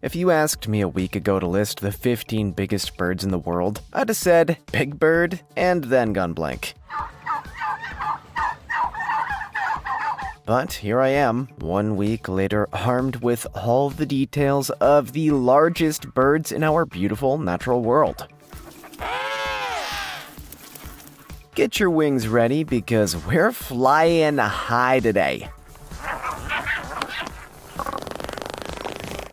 If you asked me a week ago to list the 15 biggest birds in the world, I'd have said big bird and then gone blank. But here I am, 1 week later, armed with all the details of the largest birds in our beautiful natural world. Get your wings ready because we're flying high today.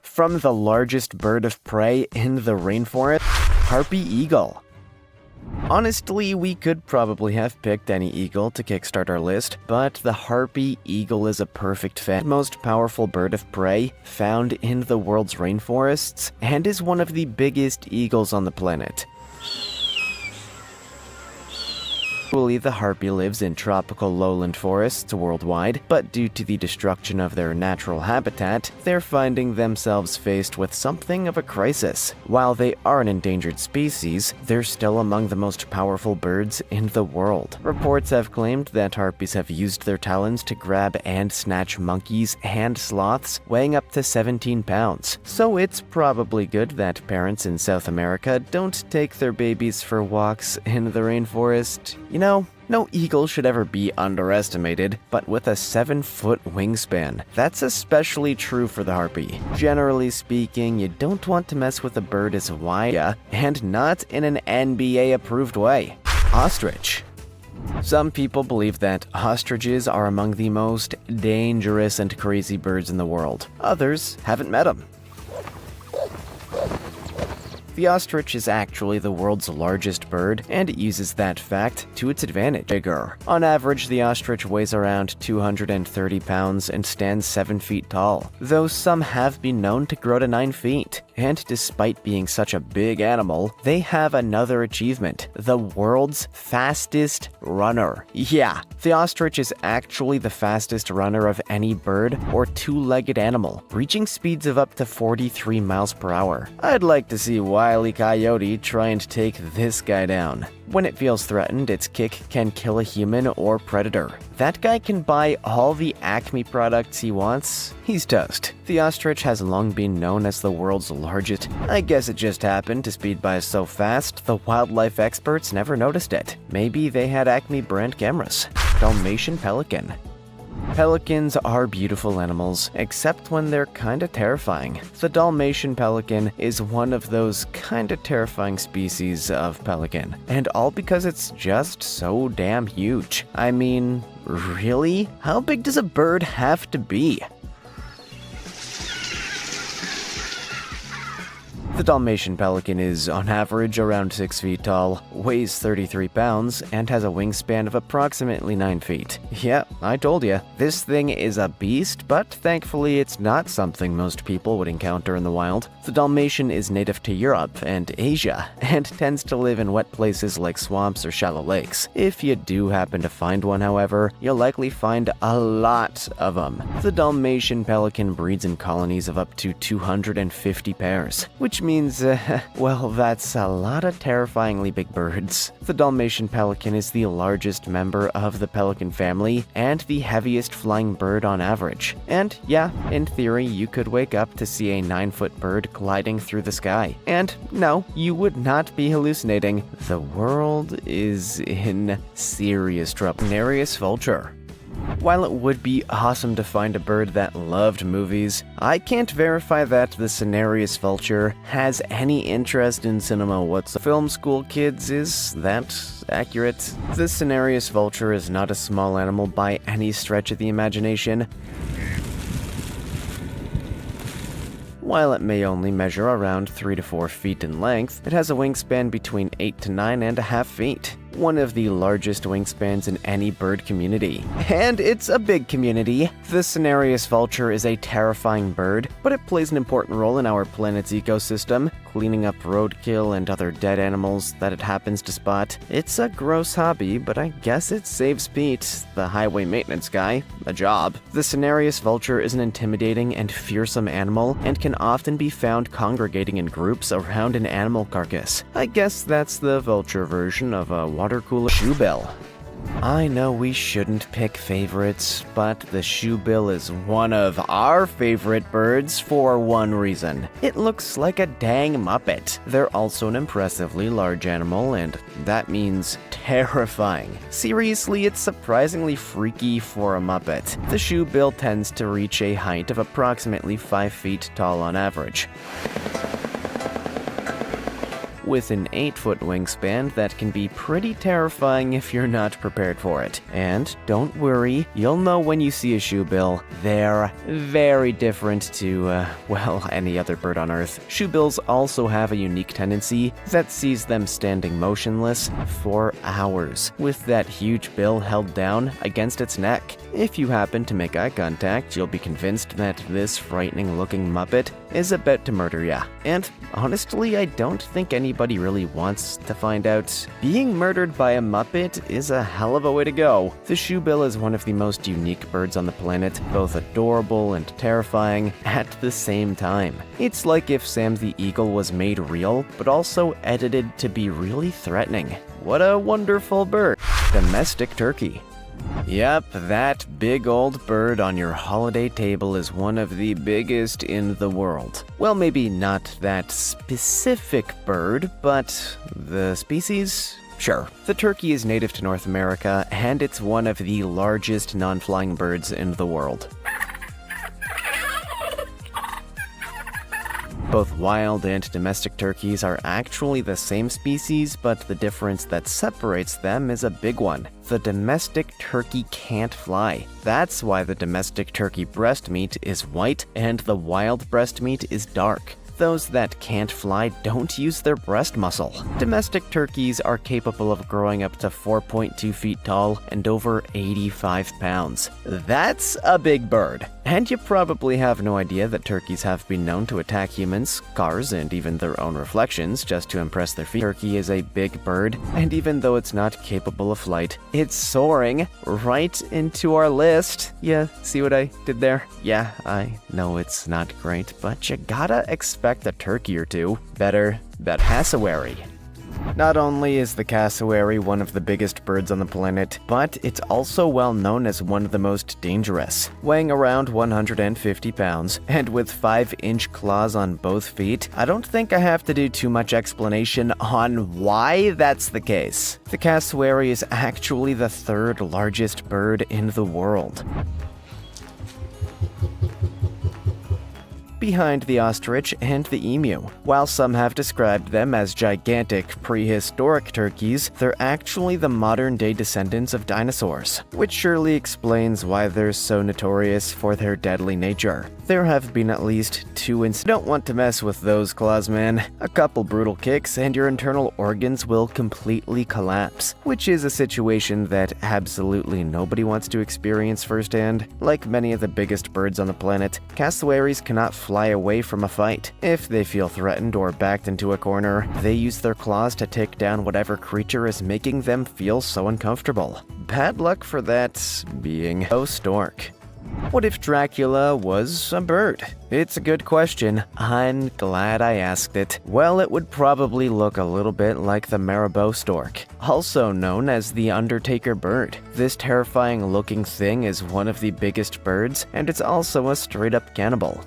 From the largest bird of prey in the rainforest, harpy eagle. Honestly, we could probably have picked any eagle to kickstart our list, but the harpy eagle is a perfect fit. Most powerful bird of prey found in the world's rainforests and is one of the biggest eagles on the planet. Usually, the harpy lives in tropical lowland forests worldwide, but due to the destruction of their natural habitat, they're finding themselves faced with something of a crisis. While they are an endangered species, they're still among the most powerful birds in the world. Reports have claimed that harpies have used their talons to grab and snatch monkeys and sloths weighing up to 17 pounds. So it's probably good that parents in South America don't take their babies for walks in the rainforest. You know, no eagle should ever be underestimated, but with a 7-foot wingspan, that's especially true for the harpy. Generally speaking, you don't want to mess with a bird as wide and not in an NBA-approved way. Ostrich. Some people believe that ostriches are among the most dangerous and crazy birds in the world. Others haven't met them. The ostrich is actually the world's largest bird, and it uses that fact to its advantage. Bigger. On average, the ostrich weighs around 230 pounds and stands 7 feet tall, though some have been known to grow to 9 feet. And despite being such a big animal, they have another achievement: the world's fastest runner. Yeah, the ostrich is actually the fastest runner of any bird or two-legged animal, reaching speeds of up to 43 miles per hour. I'd like to see Wile E. Coyote try and take this guy down. When it feels threatened, its kick can kill a human or predator. That guy can buy all the Acme products he wants. He's toast. The ostrich has long been known as the world's largest. I guess it just happened to speed by so fast, the wildlife experts never noticed it. Maybe they had Acme brand cameras. Dalmatian pelican. Pelicans are beautiful animals, except when they're kinda terrifying. The Dalmatian pelican is one of those kinda terrifying species of pelican, and all because it's just so damn huge. I mean, really? How big does a bird have to be? The Dalmatian pelican is, on average, around 6 feet tall, weighs 33 pounds, and has a wingspan of approximately 9 feet. Yeah, I told ya, this thing is a beast, but thankfully it's not something most people would encounter in the wild. The Dalmatian is native to Europe and Asia, and tends to live in wet places like swamps or shallow lakes. If you do happen to find one, however, you'll likely find a lot of them. The Dalmatian pelican breeds in colonies of up to 250 pairs, which means, well, that's a lot of terrifyingly big birds. The Dalmatian pelican is the largest member of the pelican family and the heaviest flying bird on average. And yeah, in theory, you could wake up to see a 9-foot bird gliding through the sky. And no, you would not be hallucinating. The world is in serious trouble. Cenarius vulture. While it would be awesome to find a bird that loved movies, I can't verify that the Cenarius vulture has any interest in cinema whatsoever. Film school kids, is that accurate? The Cenarius vulture is not a small animal by any stretch of the imagination. While it may only measure around 3 to 4 feet in length, it has a wingspan between 8 to 9.5 feet. One of the largest wingspans in any bird community. And it's a big community. The Cenarius vulture is a terrifying bird, but it plays an important role in our planet's ecosystem, cleaning up roadkill and other dead animals that it happens to spot. It's a gross hobby, but I guess it saves Pete, the highway maintenance guy, a job. The Cenarius vulture is an intimidating and fearsome animal and can often be found congregating in groups around an animal carcass. I guess that's the vulture version of a water cooler. Shoebill. I know we shouldn't pick favorites, but the shoebill is one of our favorite birds for one reason. It looks like a dang muppet. They're also an impressively large animal, and that means terrifying. Seriously, it's surprisingly freaky for a muppet. The shoebill tends to reach a height of approximately 5 feet tall on average, with an 8-foot wingspan that can be pretty terrifying if you're not prepared for it. And don't worry, you'll know when you see a shoebill. They're very different to, well, any other bird on Earth. Shoebills also have a unique tendency that sees them standing motionless for hours, with that huge bill held down against its neck. If you happen to make eye contact, you'll be convinced that this frightening-looking muppet is about to murder ya. And honestly, I don't think anybody really wants to find out. Being murdered by a muppet is a hell of a way to go. The shoebill is one of the most unique birds on the planet, both adorable and terrifying at the same time. It's like if Sam the Eagle was made real, but also edited to be really threatening. What a wonderful bird. Domestic turkey. Yep, that big old bird on your holiday table is one of the biggest in the world. Well, maybe not that specific bird, but the species? Sure. The turkey is native to North America, and it's one of the largest non-flying birds in the world. Both wild and domestic turkeys are actually the same species, but the difference that separates them is a big one. The domestic turkey can't fly. That's why the domestic turkey breast meat is white and the wild breast meat is dark. Those that can't fly don't use their breast muscle. Domestic turkeys are capable of growing up to 4.2 feet tall and over 85 pounds. That's a big bird. And you probably have no idea that turkeys have been known to attack humans, cars, and even their own reflections just to impress their feet. Turkey is a big bird, and even though it's not capable of flight, it's soaring right into our list. Yeah, see what I did there? Yeah, I know it's not great, but you gotta expect a turkey or two. Better bet Cassowary. Not only is the cassowary one of the biggest birds on the planet, but it's also well known as one of the most dangerous. Weighing around 150 pounds, and with 5-inch claws on both feet, I don't think I have to do too much explanation on why that's the case. The cassowary is actually the 3rd largest bird in the world, behind the ostrich and the emu. While some have described them as gigantic prehistoric turkeys, they're actually the modern-day descendants of dinosaurs, which surely explains why they're so notorious for their deadly nature. There have been at least 2 incidents. Don't want to mess with those claws, man. A couple brutal kicks and your internal organs will completely collapse, which is a situation that absolutely nobody wants to experience firsthand. Like many of the biggest birds on the planet, cassowaries cannot fly away from a fight. If they feel threatened or backed into a corner, they use their claws to take down whatever creature is making them feel so uncomfortable. Bad luck for that being a stork. What if Dracula was a bird? It's a good question. I'm glad I asked it. Well, it would probably look a little bit like the Maribo stork, also known as the Undertaker bird. This terrifying-looking thing is one of the biggest birds, and it's also a straight-up cannibal.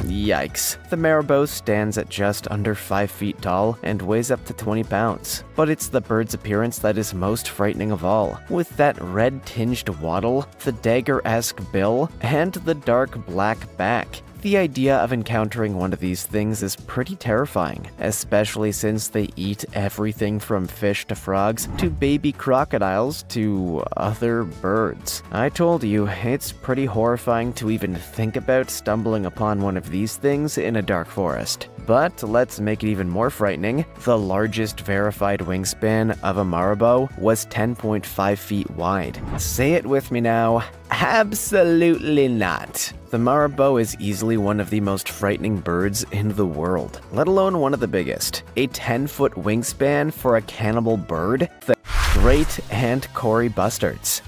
Yikes. The Maribo stands at just under 5 feet tall and weighs up to 20 pounds. But it's the bird's appearance that is most frightening of all. With that red-tinged wattle, the dagger-esque bill, and the dark black back. The idea of encountering one of these things is pretty terrifying, especially since they eat everything from fish to frogs to baby crocodiles to other birds. I told you, it's pretty horrifying to even think about stumbling upon one of these things in a dark forest. But let's make it even more frightening. The largest verified wingspan of a Maribo was 10.5 feet wide. Say it with me now. Absolutely not. The Maribo is easily one of the most frightening birds in the world, let alone one of the biggest. A 10-foot wingspan for a cannibal bird? The great and Cory Bustards.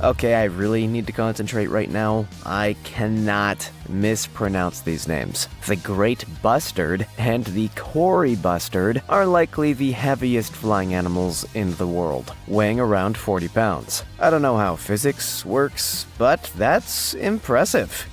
Okay, I really need to concentrate right now. I cannot mispronounce these names. The great bustard and the Cory bustard are likely the heaviest flying animals in the world, weighing around 40 pounds. I don't know how physics works, but that's impressive.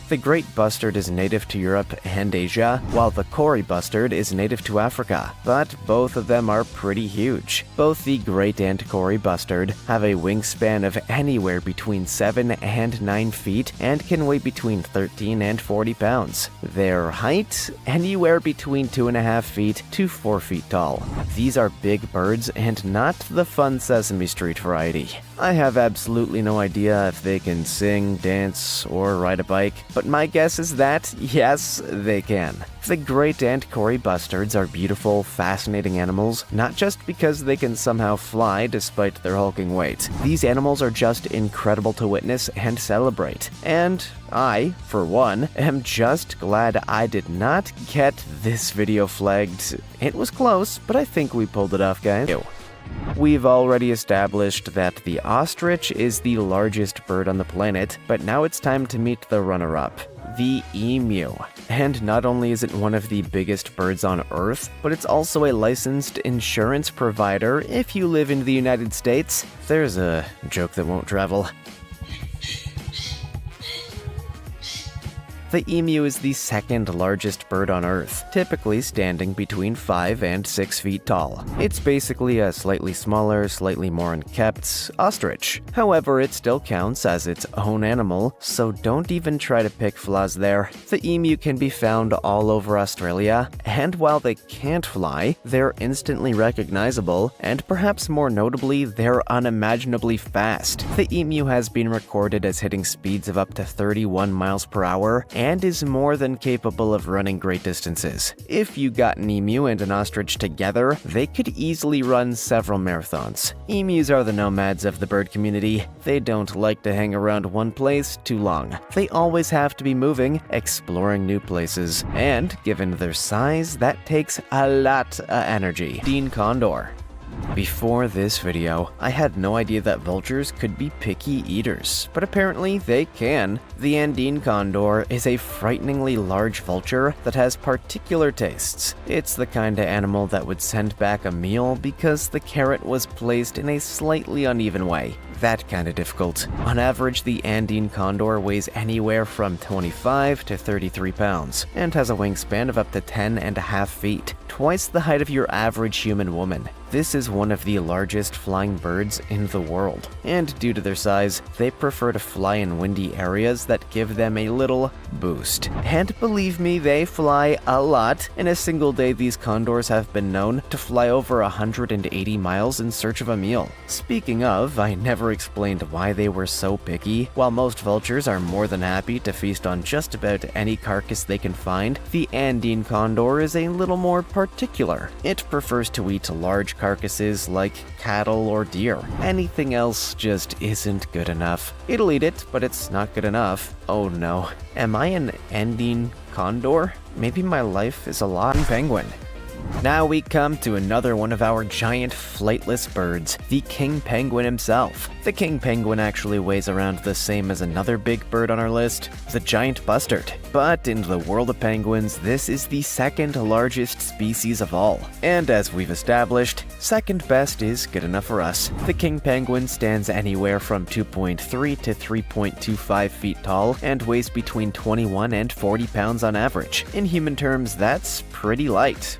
The great bustard is native to Europe and Asia, while the Cory bustard is native to Africa, but both of them are pretty huge. Both the great and Cory bustard have a wingspan of anywhere between 7 and 9 feet and can weigh between 13 and 40 pounds. Their height, anywhere between 2.5 feet to 4 feet tall. These are big birds and not the fun Sesame Street variety. I have absolutely no idea if they can sing, dance, or ride a bike, but my guess is that, yes, they can. The great and Cory bustards are beautiful, fascinating animals, not just because they can somehow fly despite their hulking weight. These animals are just incredible to witness and celebrate. And I, for one, am just glad I did not get this video flagged. It was close, but I think we pulled it off, guys. We've already established that the ostrich is the largest bird on the planet, but now it's time to meet the runner-up, the emu. And not only is it one of the biggest birds on Earth, but it's also a licensed insurance provider if you live in the United States. There's a joke that won't travel. The emu is the second largest bird on Earth, typically standing between 5 and 6 feet tall. It's basically a slightly smaller, slightly more unkempt ostrich. However, it still counts as its own animal, so don't even try to pick flaws there. The emu can be found all over Australia, and while they can't fly, they're instantly recognizable, and perhaps more notably, they're unimaginably fast. The emu has been recorded as hitting speeds of up to 31 miles per hour, and is more than capable of running great distances. If you got an emu and an ostrich together, they could easily run several marathons. Emus are the nomads of the bird community. They don't like to hang around one place too long. They always have to be moving, exploring new places, and given their size, that takes a lot of energy. Andean Condor. Before this video, I had no idea that vultures could be picky eaters, but apparently they can. The Andean Condor is a frighteningly large vulture that has particular tastes. It's the kind of animal that would send back a meal because the carrot was placed in a slightly uneven way. That kind of difficult. On average, the Andean Condor weighs anywhere from 25 to 33 pounds and has a wingspan of up to 10.5 feet, twice the height of your average human woman. This is one of the largest flying birds in the world, and due to their size, they prefer to fly in windy areas that give them a little boost. And believe me, they fly a lot. In a single day, these condors have been known to fly over 180 miles in search of a meal. Speaking of, I never explained why they were so picky. While most vultures are more than happy to feast on just about any carcass they can find, the Andean Condor is a little more particular. It prefers to eat large carcasses like cattle or deer. Anything else just isn't good enough. It'll eat it, but it's not good enough. Oh no. Am I an Andean Condor? Maybe my life is a lot. Penguin. Now we come to another one of our giant flightless birds, the king penguin himself. The king penguin actually weighs around the same as another big bird on our list, the giant bustard. But in the world of penguins, this is the second largest species of all. And as we've established, second best is good enough for us. The king penguin stands anywhere from 2.3 to 3.25 feet tall and weighs between 21 and 40 pounds on average. In human terms, that's pretty light.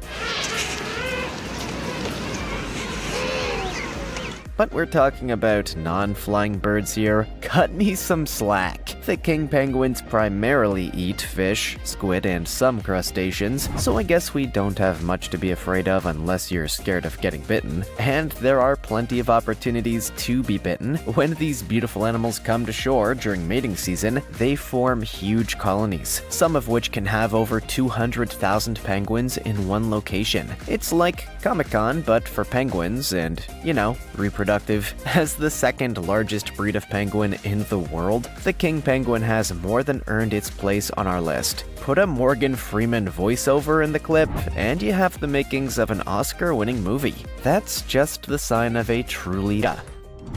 But we're talking about non-flying birds here. Cut me some slack. The king penguins primarily eat fish, squid, and some crustaceans, so I guess we don't have much to be afraid of unless you're scared of getting bitten. And there are plenty of opportunities to be bitten. When these beautiful animals come to shore during mating season, they form huge colonies, some of which can have over 200,000 penguins in one location. It's like Comic-Con, but for penguins and, reproductive. As the second largest breed of penguin in the world, the king penguin penguin has more than earned its place on our list. Put a Morgan Freeman voiceover in the clip, and you have the makings of an Oscar-winning movie. That's just the sign of a truly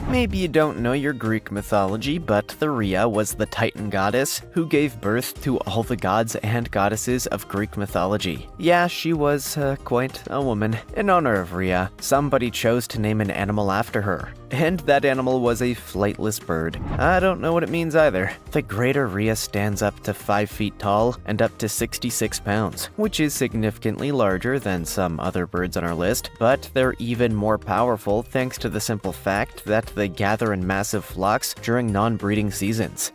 Maybe you don't know your Greek mythology, but the Rhea was the Titan goddess who gave birth to all the gods and goddesses of Greek mythology. Yeah, she was quite a woman. In honor of Rhea, somebody chose to name an animal after her. And that animal was a flightless bird. I don't know what it means either. The greater Rhea stands up to 5 feet tall and up to 66 pounds, which is significantly larger than some other birds on our list, but they're even more powerful thanks to the simple fact that they gather in massive flocks during non-breeding seasons.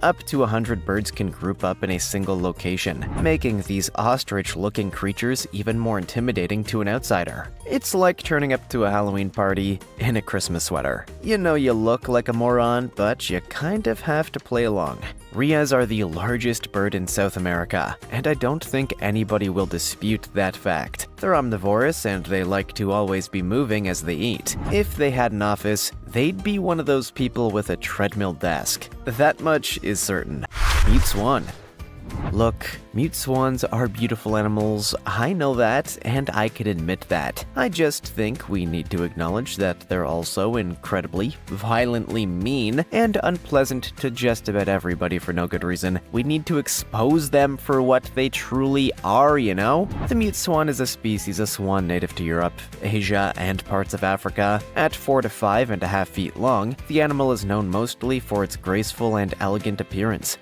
Up to 100 birds can group up in a single location, making these ostrich-looking creatures even more intimidating to an outsider. It's like turning up to a Halloween party in a Christmas sweater. You know you look like a moron, but you kind of have to play along. Rheas are the largest bird in South America, and I don't think anybody will dispute that fact. They're omnivorous, and they like to always be moving as they eat. If they had an office, they'd be one of those people with a treadmill desk. That much is certain. Mute swan. Look, mute swans are beautiful animals, I know that, and I can admit that. I just think we need to acknowledge that they're also incredibly, violently mean, and unpleasant to just about everybody for no good reason. We need to expose them for what they truly are, you know? The mute swan is a species of swan native to Europe, Asia, and parts of Africa. At 4 to 5.5 feet long, the animal is known mostly for its graceful and elegant appearance.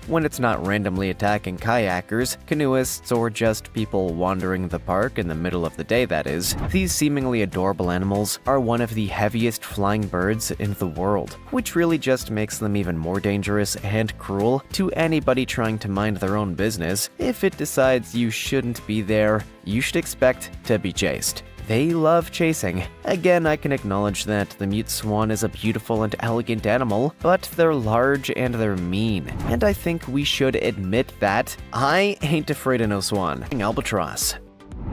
When it's not randomly attacking kayakers, canoeists, or just people wandering the park in the middle of the day, that is. These seemingly adorable animals are one of the heaviest flying birds in the world, which really just makes them even more dangerous and cruel to anybody trying to mind their own business. If it decides you shouldn't be there, you should expect to be chased. They love chasing. Again, I can acknowledge that the mute swan is a beautiful and elegant animal, but they're large and they're mean. And I think we should admit that. I ain't afraid of no swan. KingAlbatross.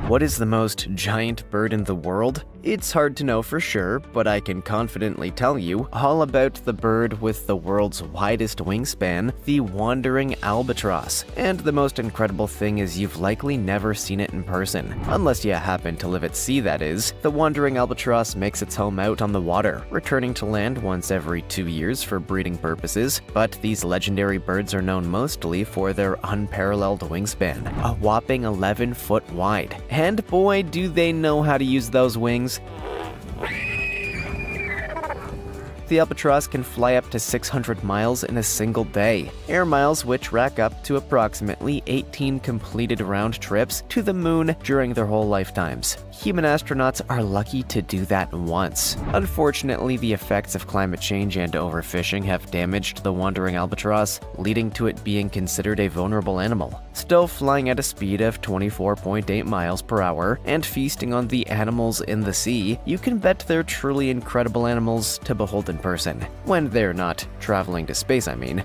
What is the most giant bird in the world? It's hard to know for sure, but I can confidently tell you all about the bird with the world's widest wingspan, the wandering albatross. And the most incredible thing is you've likely never seen it in person. Unless you happen to live at sea, that is. The wandering albatross makes its home out on the water, returning to land once every 2 years for breeding purposes. But these legendary birds are known mostly for their unparalleled wingspan, a whopping 11 foot wide. And boy, do they know how to use those wings. The albatross can fly up to 600 miles in a single day, air miles which rack up to approximately 18 completed round trips to the moon during their whole lifetimes. Human astronauts are lucky to do that once. Unfortunately, the effects of climate change and overfishing have damaged the wandering albatross, leading to it being considered a vulnerable animal. Still flying at a speed of 24.8 miles per hour and feasting on the animals in the sea, you can bet they're truly incredible animals to behold in person. When they're not traveling to space, I mean.